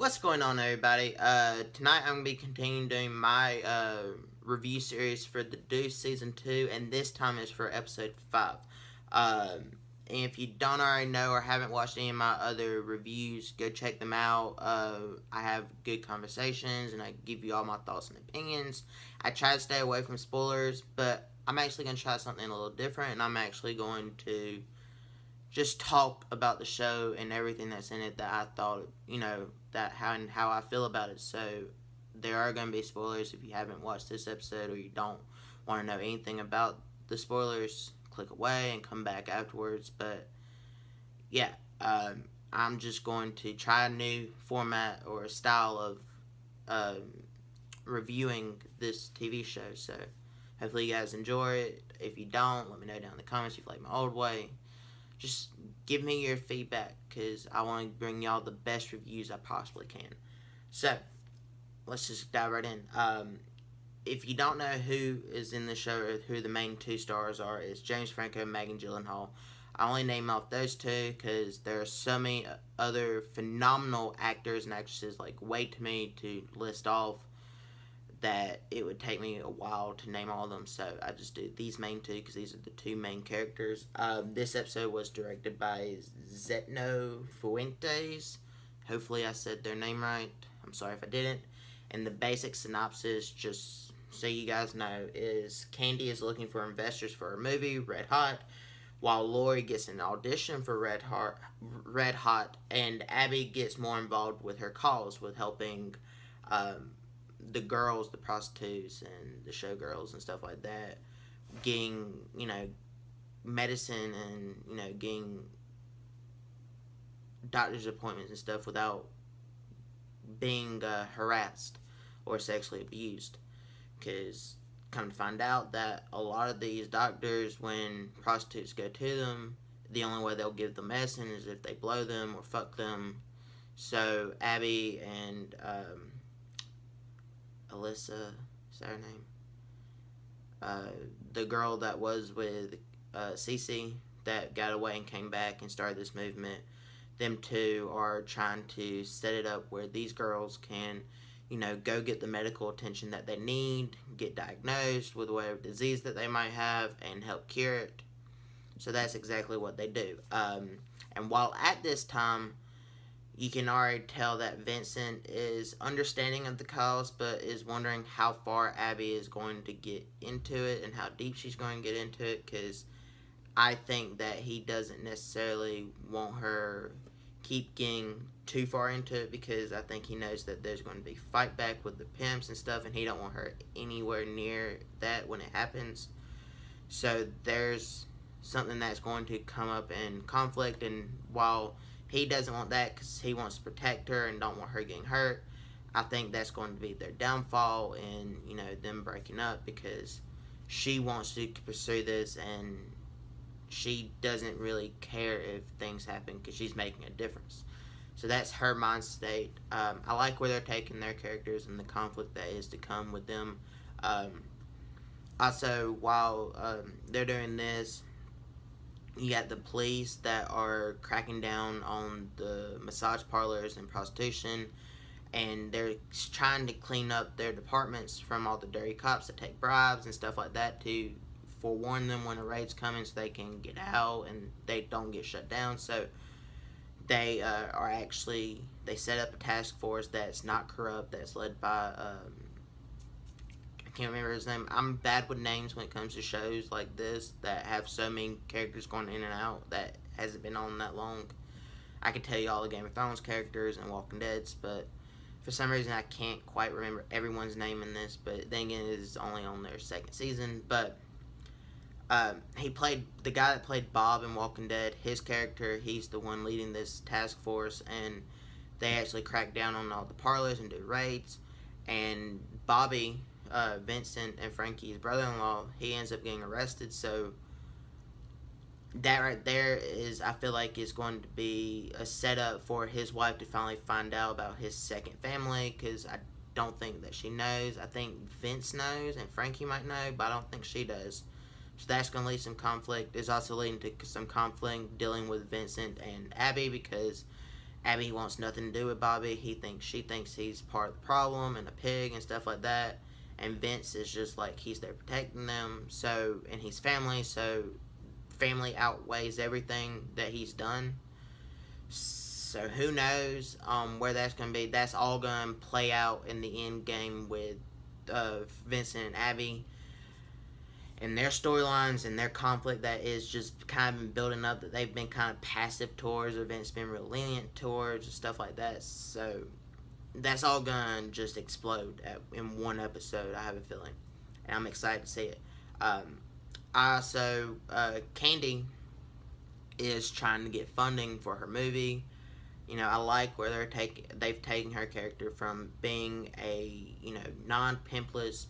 What's going on, everybody? Tonight I'm going to be continuing doing my review series for the Deuce Season 2, and this time is for Episode 5. And if you don't already know or haven't watched any of my other reviews, go check them out. I have good conversations, and I give you all my thoughts and opinions. I try to stay away from spoilers, but I'm actually going to try something a little different, and I'm actually going to just talk about the show and everything that's in it that I thought, that how I feel about it. So there are going to be spoilers if you haven't watched this episode or you don't want to know anything about the spoilers. Click away and come back afterwards. But yeah, I'm just going to try a new format or a style of reviewing this TV show. So hopefully you guys enjoy it. If you don't, let me know down in the comments if you like my old way. Just give me your feedback, because I want to bring y'all the best reviews I possibly can. So, let's just dive right in. If you don't know who is in the show or who the main two stars are, it's James Franco and Megan Gyllenhaal. I only name off those two because there are so many other phenomenal actors and actresses, like way too many to list off, that it would take me a while to name all of them, so I just do these main two because these are the two main characters. This episode was directed by Zetno Fuentes. Hopefully I said their name right. I'm sorry if I didn't. And the basic synopsis, just so you guys know, is Candy is looking for investors for her movie, Red Hot, while Lori gets an audition for Red Hot, and Abby gets more involved with her cause, with helping the girls, the prostitutes and the showgirls and stuff like that, getting, medicine and, getting doctor's appointments and stuff without being harassed or sexually abused. Because come to find out that a lot of these doctors, when prostitutes go to them, the only way they'll give them medicine is if they blow them or fuck them. So Abby and Alyssa, is that her name? The girl that was with Cece that got away and came back and started this movement, them two are trying to set it up where these girls can, go get the medical attention that they need, get diagnosed with whatever disease that they might have, and help cure it. So that's exactly what they do. And while at this time, you can already tell that Vincent is understanding of the cause, but is wondering how far Abby is going to get into it and how deep she's going to get into it, because I think that he doesn't necessarily want her keep getting too far into it, because I think he knows that there's going to be fight back with the pimps and stuff, and he don't want her anywhere near that when it happens. So there's something that's going to come up in conflict, and while he doesn't want that because he wants to protect her and don't want her getting hurt, I think that's going to be their downfall and, them breaking up, because she wants to pursue this and she doesn't really care if things happen because she's making a difference. So that's her mind state. I like where they're taking their characters and the conflict that is to come with them. Also, while they're doing this, you got the police that are cracking down on the massage parlors and prostitution, and they're trying to clean up their departments from all the dirty cops that take bribes and stuff like that, to forewarn them when a raid's coming so they can get out and they don't get shut down. So they they set up a task force that's not corrupt, that's led by I can't remember his name. I'm bad with names when it comes to shows like this that have so many characters going in and out that hasn't been on that long. I could tell you all the Game of Thrones characters and Walking Dead's, but for some reason I can't quite remember everyone's name in this. But then again, it is only on their second season. But he played the guy that played Bob in Walking Dead. His character, he's the one leading this task force, and they actually crack down on all the parlors and do raids. And Bobby, Vincent and Frankie's brother-in-law, he ends up getting arrested. So that right there is, I feel like, is going to be a setup for his wife to finally find out about his second family, because I don't think that she knows. I think Vince knows and Frankie might know, but I don't think she does. So that's going to lead some conflict. It's also leading to some conflict dealing with Vincent and Abby, because Abby wants nothing to do with Bobby. She thinks he's part of the problem and a pig and stuff like that. And Vince is just like he's there protecting them. So, and he's family. So family outweighs everything that he's done. So who knows where that's going to be. That's all going to play out in the end game with Vincent and Abby and their storylines and their conflict that is just kind of been building up, that they've been kind of passive towards, or Vince's been real lenient towards, and stuff like that. So that's all going to just explode in one episode, I have a feeling. And I'm excited to see it. Candy is trying to get funding for her movie. You know, I like where they've taken her character from being a, non-pimpless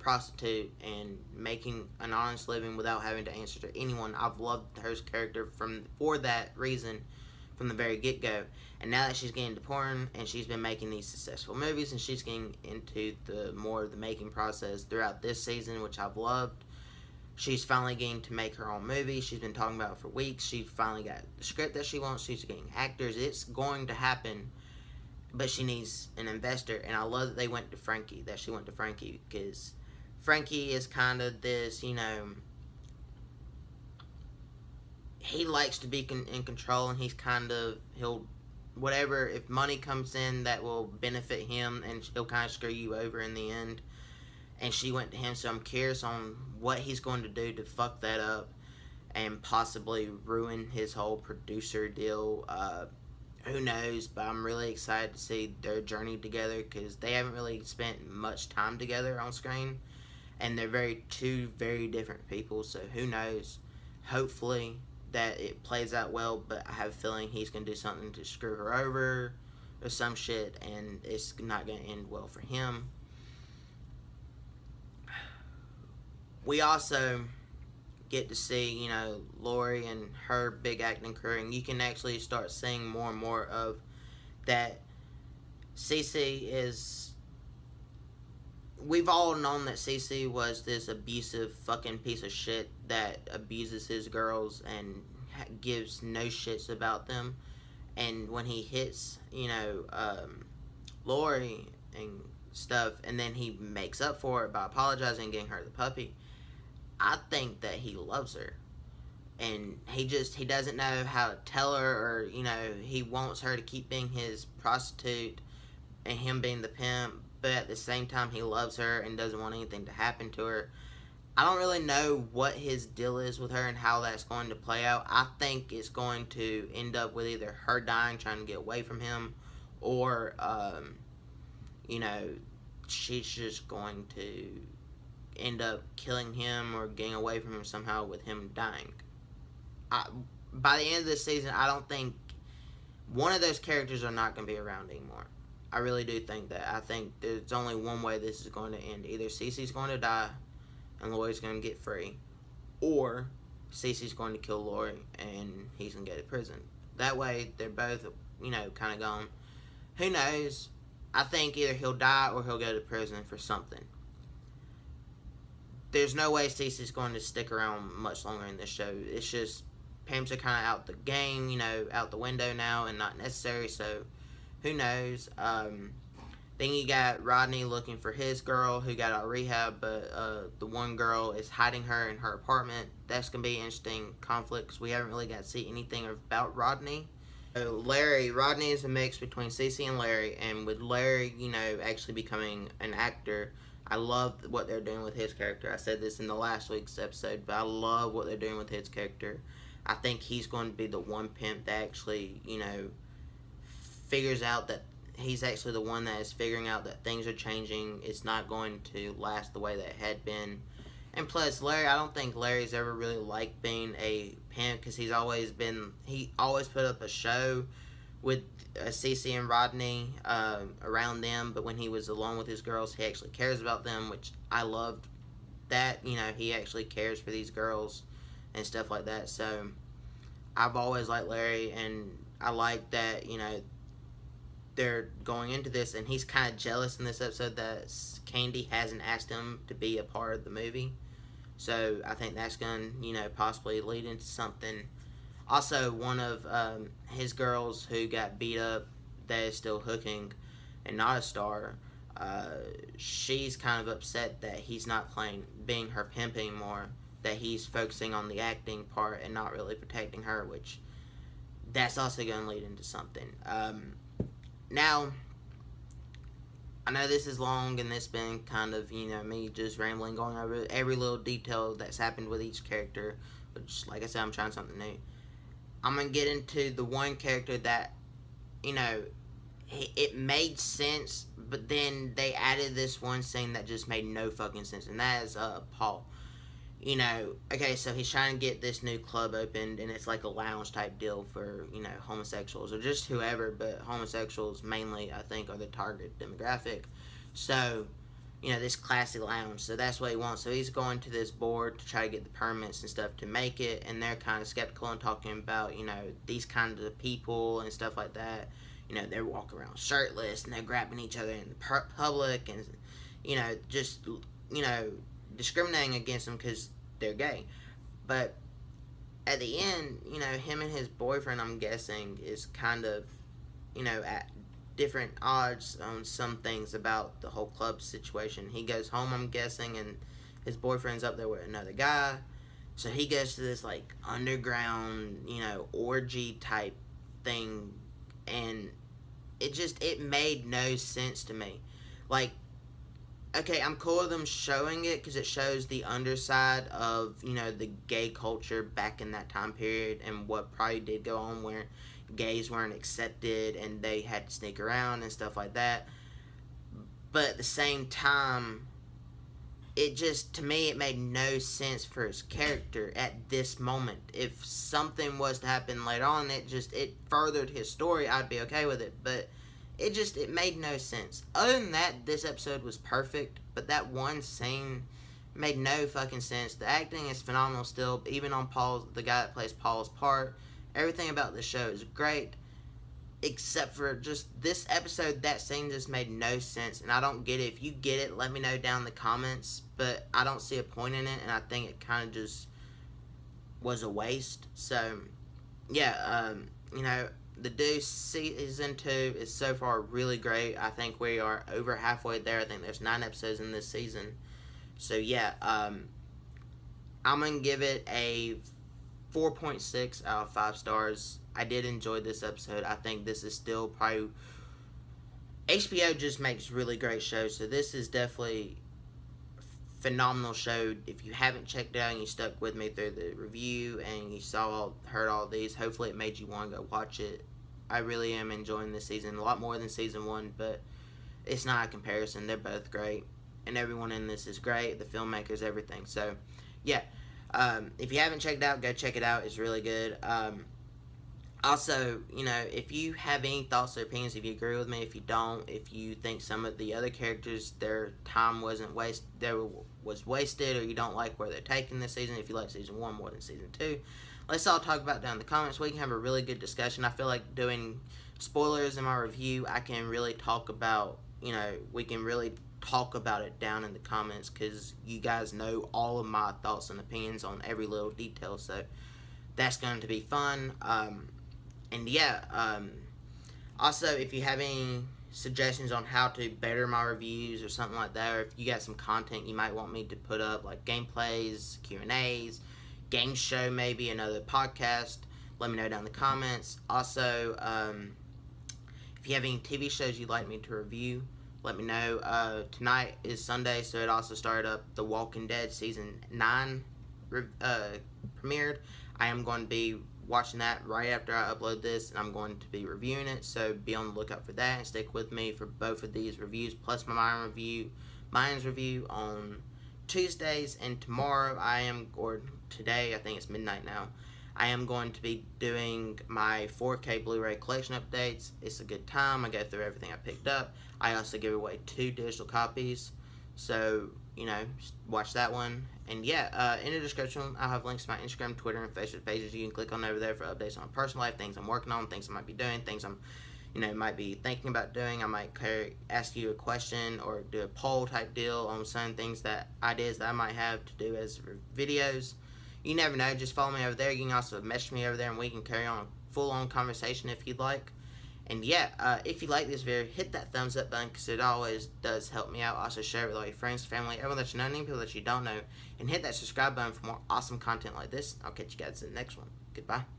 prostitute and making an honest living without having to answer to anyone. I've loved her character for that reason from the very get-go. And now that she's getting into porn and she's been making these successful movies and she's getting into the more of the making process throughout this season, which I've loved. She's finally getting to make her own movie. She's been talking about it for weeks. She finally got the script that she wants. She's getting actors. It's going to happen. But she needs an investor. And I love that she went to Frankie. Because Frankie is kind of this, he likes to be in control. And he's kind of, if money comes in that will benefit him, and he'll kind of screw you over in the end. And she went to him, so I'm curious on what he's going to do to fuck that up and possibly ruin his whole producer deal. Who knows, but I'm really excited to see their journey together because they haven't really spent much time together on screen. And they're two very different people, so who knows. Hopefully that it plays out well, but I have a feeling he's going to do something to screw her over or some shit, and it's not going to end well for him. We also get to see, Lori and her big acting career, and you can actually start seeing more and more of that. Cece is... We've all known that Cece was this abusive fucking piece of shit that abuses his girls and gives no shits about them. And when he hits, Lori and stuff, and then he makes up for it by apologizing and getting her the puppy, I think that he loves her. And he doesn't know how to tell her, or, he wants her to keep being his prostitute and him being the pimp, but at the same time he loves her and doesn't want anything to happen to her. I don't really know what his deal is with her and how that's going to play out. I think it's going to end up with either her dying trying to get away from him, or, she's just going to end up killing him or getting away from him somehow with him dying. By the end of this season, I don't think one of those characters are not going to be around anymore. I really do think that. I think there's only one way this is going to end. Either Cece's going to die and Lori's going to get free, or Cece's going to kill Lori and he's going to go to prison. That way, they're both, kind of gone. Who knows? I think either he'll die or he'll go to prison for something. There's no way Cece's going to stick around much longer in this show. It's just pimps are kind of out the game, out the window now and not necessary, so who knows. Then you got Rodney looking for his girl who got out of rehab, but the one girl is hiding her in her apartment. That's going to be an interesting conflict because we haven't really got to see anything about Rodney. Rodney is a mix between Cece and Larry, and with Larry, actually becoming an actor, I love what they're doing with his character. I said this in the last week's episode, but I love what they're doing with his character. I think he's going to be the one pimp that actually, figures out that he's actually the one that is figuring out that things are changing. It's not going to last the way that it had been. And plus, Larry, I don't think Larry's ever really liked being a pimp because he always put up a show with Cece and Rodney around them, but when he was alone with his girls, he actually cares about them, which I loved that. He actually cares for these girls and stuff like that. So I've always liked Larry, and I like that, they're going into this, and he's kind of jealous in this episode that Candy hasn't asked him to be a part of the movie. So I think that's going to, possibly lead into something Also, one of his girls who got beat up that is still hooking and not a star, she's kind of upset that he's not being her pimp anymore, that he's focusing on the acting part and not really protecting her, which that's also going to lead into something. Now, I know this is long and it's been kind of, me just rambling, going over every little detail that's happened with each character, which, like I said, I'm trying something new. I'm going to get into the one character that, it made sense, but then they added this one scene that just made no fucking sense, and that is Paul. Okay, so he's trying to get this new club opened, and it's like a lounge type deal for, homosexuals, or just whoever, but homosexuals mainly, I think, are the target demographic. So, this classy lounge, so that's what he wants. So he's going to this board to try to get the permits and stuff to make it, and they're kind of skeptical and talking about, these kinds of people and stuff like that. They're walking around shirtless, and they're grabbing each other in the public, and, just, discriminating against them because they're gay. But at the end, him and his boyfriend, I'm guessing, is kind of, at different odds on some things about the whole club situation. He goes home, I'm guessing, and his boyfriend's up there with another guy. So he goes to this, like, underground, orgy type thing, and it made no sense to me. Like, okay, I'm cool with them showing it because it shows the underside of, the gay culture back in that time period and what probably did go on where gays weren't accepted and they had to sneak around and stuff like that. But at the same time, to me, it made no sense for his character at this moment. If something was to happen later on, it furthered his story, I'd be okay with it. But it made no sense. Other than that, this episode was perfect, but that one scene made no fucking sense. The acting is phenomenal still, even on the guy that plays Paul's part. Everything about the show is great, except for just this episode, that scene just made no sense, and I don't get it. If you get it, let me know down in the comments, but I don't see a point in it, and I think it kind of just was a waste. So, yeah, the Deuce season 2 is so far really great. I think we are over halfway there. I think there's 9 episodes in this season. So, yeah, I'm going to give it a 4.6 out of 5 stars. I did enjoy this episode. I think this is still probably... HBO just makes really great shows, so this is definitely a phenomenal show. If you haven't checked it out and you stuck with me through the review and you heard all these, hopefully it made you want to go watch it. I really am enjoying this season a lot more than season 1, but it's not a comparison. They're both great, and everyone in this is great. The filmmakers, everything. So, yeah. If you haven't checked it out, go check it out. It's really good. Also, if you have any thoughts or opinions, if you agree with me, if you don't, if you think some of the other characters, their time was wasted, or you don't like where they're taking this season, if you like season 1 more than season 2, let's all talk about it down in the comments. We can have a really good discussion. I feel like doing spoilers in my review, I can really talk about, we can really talk about it down in the comments, because you guys know all of my thoughts and opinions on every little detail, so that's going to be fun. And yeah, also, if you have any suggestions on how to better my reviews or something like that, or if you got some content you might want me to put up, like gameplays, Q&As, game show, maybe another podcast, let me know down in the comments. Also, if you have any TV shows you'd like me to review, let me know. Tonight is Sunday, so it also started up The Walking Dead Season 9 premiered. I am going to be watching that right after I upload this, and I'm going to be reviewing it, so be on the lookout for that, and stick with me for both of these reviews, plus my Mayans review on Tuesdays, and tomorrow or today, I think it's midnight now, I am going to be doing my 4K Blu-ray collection updates. It's a good time. I go through everything I picked up. I also give away 2 digital copies, so, watch that one. And yeah, in the description, I'll have links to my Instagram, Twitter, and Facebook pages. You can click on over there for updates on my personal life, things I'm working on, things I might be doing, things I'm, might be thinking about doing. I might ask you a question or do a poll type deal on some things ideas that I might have to do as videos. you never know. Just follow me over there. You can also message me over there, and we can carry on a full-on conversation if you'd like. And yeah, if you like this video, hit that thumbs up button because it always does help me out. Also share it with all your friends, family, everyone that you know, and people that you don't know. And hit that subscribe button for more awesome content like this. I'll catch you guys in the next one. Goodbye.